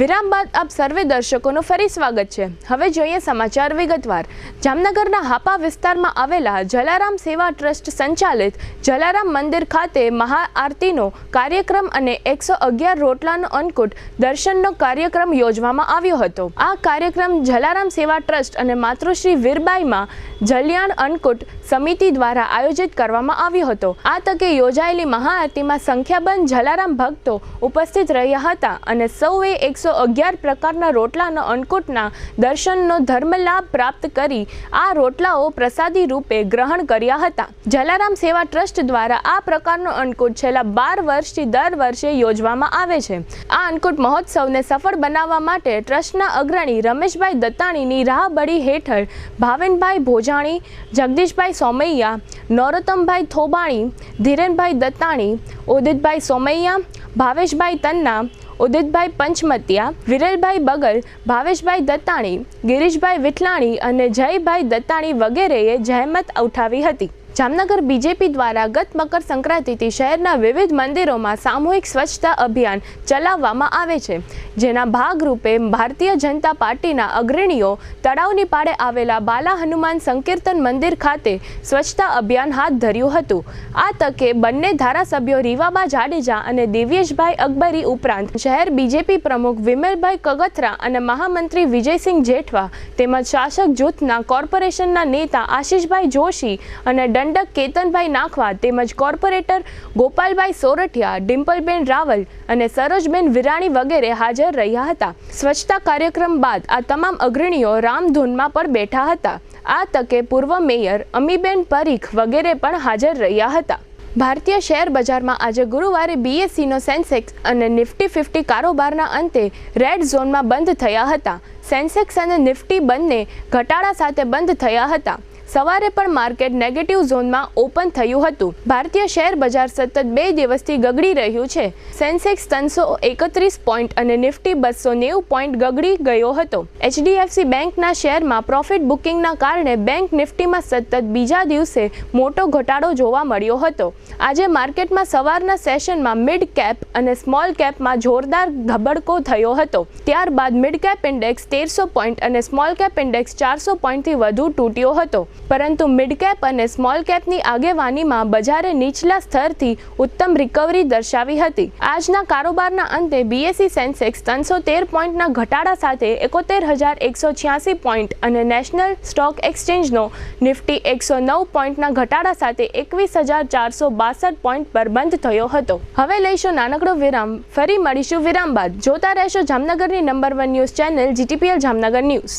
વિરામ બાદ આપ સર્વે દર્શકોનું ફરી સ્વાગત છે. હવે જોઈએ સમાચાર વિગતવાર. જામનગરના હાપા વિસ્તારમાં આવેલા જલારામ સેવા ટ્રસ્ટ સંચાલિત જલારામ મંદિર ખાતે મહાઆરતીનો કાર્યક્રમ અને 111 રોટલાનો અન્નકૂટ દર્શનનો કાર્યક્રમ યોજવામાં આવ્યો હતો. આ કાર્યક્રમ જલારામ સેવા ટ્રસ્ટ અને માતૃશ્રી વીરબાઈમાં જલ્યાણ અન્નકૂટ સમિતિ દ્વારા આયોજિત કરવામાં આવ્યો હતો. આ તકે યોજાયેલી મહાઆરતીમાં સંખ્યાબંધ જલારામ ભક્તો ઉપસ્થિત રહ્યા હતા અને સૌએ 111 પ્રકારના રોટલાના અન્નકૂટના દર્શનનો ધર્મલાભ પ્રાપ્ત કરી આ રોટલાઓ પ્રસાદી રૂપે ગ્રહણ કર્યા હતા. જલારામ સેવા ટ્રસ્ટ દ્વારા આ પ્રકારનો અન્નકૂટ છેલ્લા 12 વર્ષથી દર વર્ષે યોજવામાં આવે છે. આ અન્નકૂટ મહોત્સવને સફળ બનાવવા માટે ટ્રસ્ટના અગ્રણી રમેશભાઈ દત્તાણીની રાહબરી હેઠળ ભાવેનભાઈ ભોજાણી, જગદીશભાઈ સોમૈયા, નરોત્તમભાઈ થોબાણી, ધીરેનભાઈ દત્તાણી, ઉદિતભાઈ સોમૈયા, ભાવેશભાઈ તન્ના, ઉદિતભાઈ પંચમતિયા, વિરલભાઈ બગલ, ભાવેશભાઈ દત્તાણી, ગિરીશભાઈ વિઠલાણી અને જયભાઈ દત્તાણી વગેરેએ જહેમત ઉઠાવી હતી. જામનગર બીજેપી દ્વારા ગત મકર સંક્રાંતિથી શહેરના વિવિધ મંદિરોમાં સામૂહિક સ્વચ્છતા અભિયાન ચલાવવામાં આવે છે, જેના ભાગરૂપે ભારતીય જનતા પાર્ટીના અગ્રણીઓ તળાવની પાળે આવેલા બાલા હનુમાન સંકીર્તન મંદિર ખાતે સ્વચ્છતા અભિયાન હાથ ધર્યું હતું. આ તકે બંને ધારાસભ્યો રીવાબા જાડેજા અને દિવ્યેશભાઈ અકબરી ઉપરાંત શહેર બીજેપી પ્રમુખ વિમલભાઈ કગથરા અને મહામંત્રી વિજયસિંહ જેઠવા તેમજ શાસક જૂથના કોર્પોરેશનના નેતા આશીષભાઈ જોશી અને દંડક કેતનભાઈ નાખવા તેમજ કોર્પોરેટર ગોપાલભાઈ સોરઠિયા, ડિમ્પલબેન રાવલ અને સરોજબેન વિરાણી વગેરે હાજર રહ્યા હતા. સ્વચ્છતા કાર્યક્રમ બાદ આ તમામ અગ્રણીઓ રામધૂનમાં પણ બેઠા હતા. આ તકે પૂર્વ મેયર અમીબેન પરીખ વગેરે પણ હાજર રહ્યા હતા. ભારતીય શેર બજારમાં આજે ગુરુવારે બીએસસીનો સેન્સેક્સ અને નિફ્ટી 50 કારોબારના અંતે રેડ ઝોનમાં બંધ થયા હતા. સેન્સેક્સ અને નિફ્ટી બંને ઘટાડા સાથે બંધ થયા હતા. સવારે પણ માર્કેટ નેગેટિવ ઝોનમાં ઓપન થયું હતું. ભારતીય શેર બજાર સતત 2 દિવસથી ગગડી રહ્યું છે. સેન્સેક્સ 331 પોઈન્ટ અને નિફ્ટી 290 પોઈન્ટ ગગડી ગયો હતો. એચડીએફસી બેંકના શેરમાં પ્રોફિટ બુકિંગના કારણે બેંક નિફ્ટીમાં સતત બીજા દિવસે મોટો ઘટાડો જોવા મળ્યો હતો. આજે માર્કેટમાં સવારના સેશનમાં મિડ કેપ અને સ્મોલ કેપમાં જોરદાર ધબડકો થયો હતો. ત્યારબાદ મિડ કેપ ઇન્ડેક્સ 1300 પોઈન્ટ અને સ્મોલ કેપ ઇન્ડેક્સ 400 પોઈન્ટથી વધુ તૂટ્યો હતો. પરંતુ મિડ કેપ અને સ્મોલ કેપની આગેવાનીમાં બજારે નીચલા સ્તરથી ઉત્તમ રિકવરી દર્શાવી હતી. આજના કારોબારના અંતે બીએસસી સેન્સેક્સ 313 પોઈન્ટના ઘટાડા સાથે 71,186 પોઈન્ટ અને નેશનલ સ્ટોક એક્સચેન્જનો નિફ્ટી 109 પોઈન્ટના ઘટાડા સાથે 21,462 પોઈન્ટ પર બંધ થયો હતો. હવે લઈશું નાનકડો વિરામ. ફરી મળીશું વિરામ બાદ. જોતા રહેશો જામનગરની number 1 news channel GTPL Jamnagar news.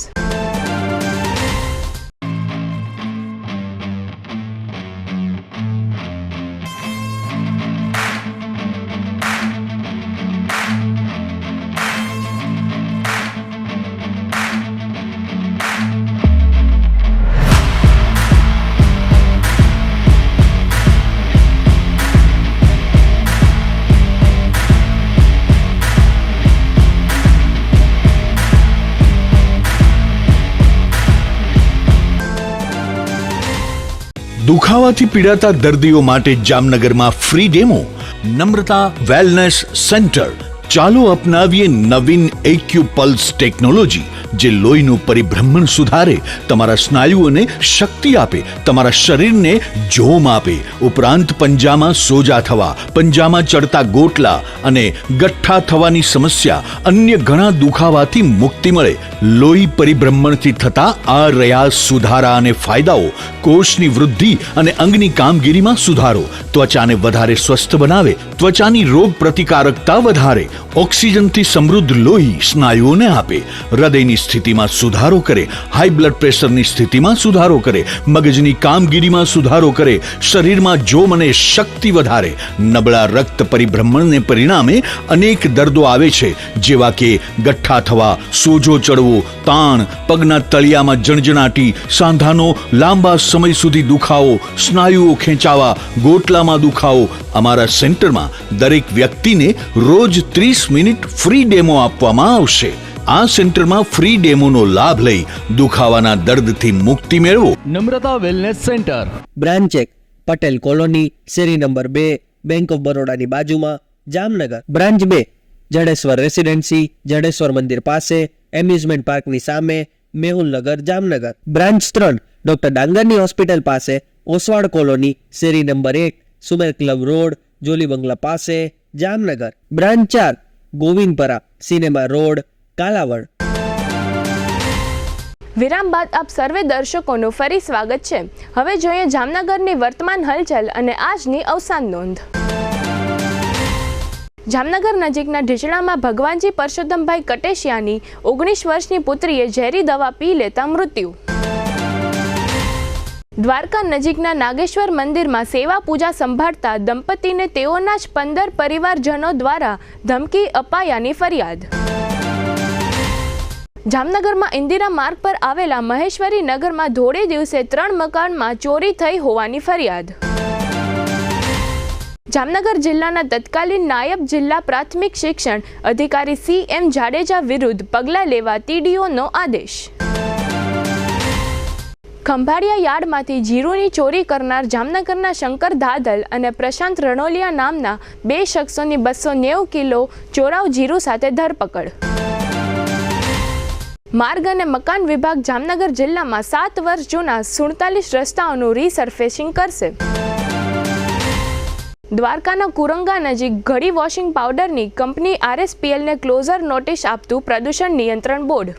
દુખાવાથી પીડાતા દર્દીઓ માટે જામનગરમાં free demo. Namrata wellness centre. ચાલો અપનાવીએ નવીન એક્યુપલ્સ ટેકનોલોજી, જે લોહીનું પરિભ્રમણ સુધારે, તમારા સ્નાયુઓને શક્તિ આપે, તમારા શરીરને જોમ આપે. ઉપરાંત પંજામાં સોજા થવા, પંજામાં ચડતા ગોટલા અને ગઠ્ઠા થવાની સમસ્યા, અન્ય ઘણા દુખાવાથી મુક્તિ મળે. લોહી પરિભ્રમણથી થતા આ રહ્યા સુધારા અને ફાયદાઓ. કોષની વૃદ્ધિ અને અંગની કામગીરીમાં સુધારો, ત્વચાને વધારે સ્વસ્થ બનાવે, ત્વચાની રોગ પ્રતિકારકતા વધારે, ઓક્સિજનથી સમૃદ્ધ લોહી સ્નાયુઓને આપે, હૃદયની સ્થિતિમાં સુધારો કરે, હાઈ બ્લડ પ્રેશરની સ્થિતિમાં સુધારો કરે, મગજની કામગીરીમાં સુધારો કરે, શરીરમાં જોમ અને શક્તિ વધારે. નબળા રક્ત પરિભ્રમણને પરિણામે અનેક દર્દો આવે છે, જેવા કે ગઠ્ઠા થવા, સોજો ચડવો, તાણ, પગના તળિયામાં જણજણાટી, સાંધાનો લાંબા સમય સુધી દુખાવો, સ્નાયુઓ ખેંચાવા, ગોટલામાં દુખાવો. અમારા સેન્ટરમાં દરેક વ્યક્તિને રોજ 30 મિનિટ ફ્રી ડેમો આપવામાં આવશે. આ સેન્ટરમાં ફ્રી ડેમોનો લાભ લઈ દુખાવાના દર્દથી મુક્તિ મેળવો. Namrata wellness centre, branch 1 Patel colony, શેરી નંબર 2, બેંક ઓફ બરોડાની બાજુમાં, જામનગર. બ્રાન્ચ 2 જડેશ્વર રેસિડેન્સી, જડેશ્વર મંદિર પાસે, એમ્યુઝમેન્ટ પાર્કની સામે, મેહુલનગર, જામનગર. બ્રાન્ચ 3 ડોક્ટર ડાંગરની હોસ્પિટલ પાસે, ઓસવાડ કોલોની, શેરી number 1, Sumer club road, jolly બંગલા પાસે, Jamnagar. Branch 4 Govindpara, cinema road, Kalavad. વિરામ બાદ આપ સર્વે દર્શકોનું ફરી સ્વાગત છે. હવે જોઈએ જામનગરની વર્તમાન હલચલ અને આજની અવસાન નોંધ. જામનગર નજીકના ઢીચડામાં ભગવાનજી પરસોત્તમભાઈ કટેશિયાની 19 વર્ષની પુત્રીએ ઝેરી દવા પી લેતા મૃત્યુ. દ્વારકા નજીકના નાગેશ્વર મંદિરમાં સેવા પૂજા સંભાળતા દંપતીને તેઓના જ 15 પરિવારજનો દ્વારા ધમકી અપાયાની ફરિયાદ. જામનગરમાં ઇન્દિરા માર્ગ પર આવેલા મહેશ્વરી નગરમાં ધોળે દિવસે 3 મકાનમાં ચોરી થઈ હોવાની ફરિયાદ. જામનગર જિલ્લાના તત્કાલીન નાયબ જિલ્લા પ્રાથમિક શિક્ષણ અધિકારી CM જાડેજા વિરુદ્ધ પગલાં લેવા TDOનો આદેશ. ખંભાળિયા યાર્ડમાંથી જીરુની ચોરી કરનાર જામનગરના શંકર ધાધલ અને પ્રશાંત રણોલિયા નામના 2 શખ્સોની 290 કિલો ચોરાવ જીરુ સાથે ધરપકડ. માર્ગ અને મકાન વિભાગ જામનગર જિલ્લામાં 7 વર્ષ જૂના 47 રસ્તાઓનું રીસર્ફેસિંગ કરશે. દ્વારકાના કુરંગા નજીક ઘડી વોશિંગ પાવડરની કંપની RSPLને ક્લોઝર નોટિસ આપતું પ્રદૂષણ નિયંત્રણ બોર્ડ.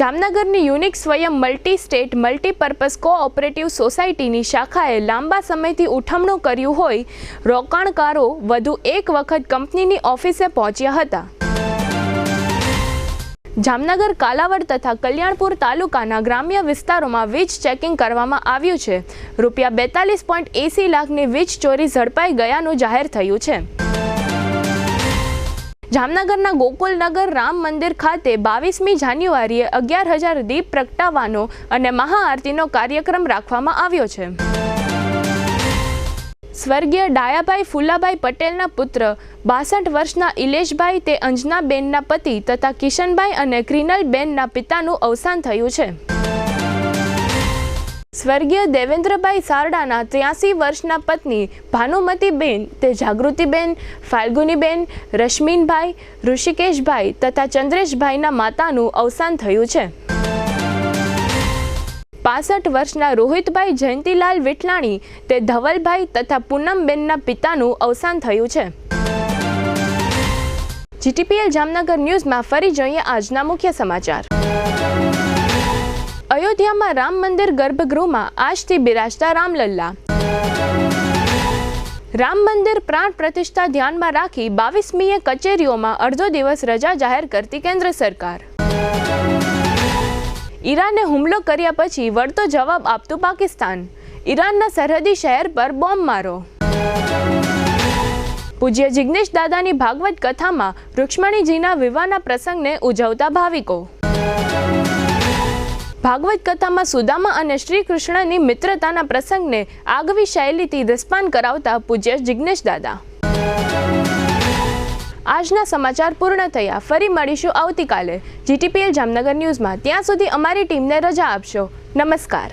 જામનગરની યુનિક સ્વયં મલ્ટી સ્ટેટ મલ્ટીપર્પઝ કોઓપરેટિવ સોસાયટીની શાખાએ લાંબા સમયથી ઉઠમણું કર્યું હોય રોકાણકારો વધુ એક વખત કંપનીની ઓફિસે પહોંચ્યા હતા. જામનગર કાલાવડ તથા કલ્યાણપુર તાલુકાના ગ્રામ્ય વિસ્તારોમાં વીજ ચેકિંગ કરવામાં આવ્યું છે. ₹42.80 લાખની વીજ ચોરી ઝડપાઈ ગયાનું જાહેર થયું છે. જામનગરના ગોકુલનગર રામ મંદિર ખાતે 22મી જાન્યુઆરીએ 11,000 દીપ પ્રગટાવવાનો અને મહાઆરતીનો કાર્યક્રમ રાખવામાં આવ્યો છે. સ્વર્ગીય ડાયાભાઈ ફુલાભાઈ પટેલના પુત્ર 62 વર્ષના ઇલેશભાઈ તે અંજનાબેનના પતિ તથા કિશનભાઈ અને ક્રિનલબેનના પિતાનું અવસાન થયું છે. સ્વર્ગીય દેવેન્દ્રભાઈ સારડાના 83 વર્ષના પત્ની ભાનુમતીબેન તે જાગૃતિબેન, ફાલ્ગુનીબેન, રશ્મિનભાઈ, ઋષિકેશભાઈ તથા ચંદ્રેશભાઈના માતાનું અવસાન થયું છે. 65 વર્ષના રોહિતભાઈ જયંતિલાલ વિઠલાણી તે ધવલભાઈ તથા પૂનમબેનના પિતાનું અવસાન થયું છે. GTPL જામનગર ન્યૂઝમાં ફરી જોઈએ આજના મુખ્ય સમાચાર. અયોધ્યામાં રામ મંદિર ગર્ભગૃહમાં આજથી બિરાજતા રામલલ્લા. રામ મંદિર પ્રાણ પ્રતિષ્ઠા ધ્યાનમાં રાખી 22મીએ કચેરીઓમાં અડધો દિવસ રજા જાહેર કરતી કેન્દ્ર સરકાર. ઈરાને હુમલો કર્યા પછી વળતો જવાબ આપતું પાકિસ્તાન. ઈરાનના સરહદી શહેર પર બોમ્બ મારો. પૂજ્ય જિગ્નેશ દાદાની ભાગવત કથામાં રૂક્ષ્મણીજીના વિવાહના પ્રસંગને ઉજવતા ભાવિકો. ભાગવત કથામાં સુદામા અને શ્રી કૃષ્ણની મિત્રતાના પ્રસંગને આગવી શૈલીથી રસપાન કરાવતા પૂજ્ય જિગ્નેશ દાદા. આજના સમાચાર પૂર્ણ થયા. ફરી મળીશું આવતીકાલે GTPL જામનગર ન્યૂઝમાં. ત્યાં સુધી અમારી ટીમને રજા આપશો. નમસ્કાર.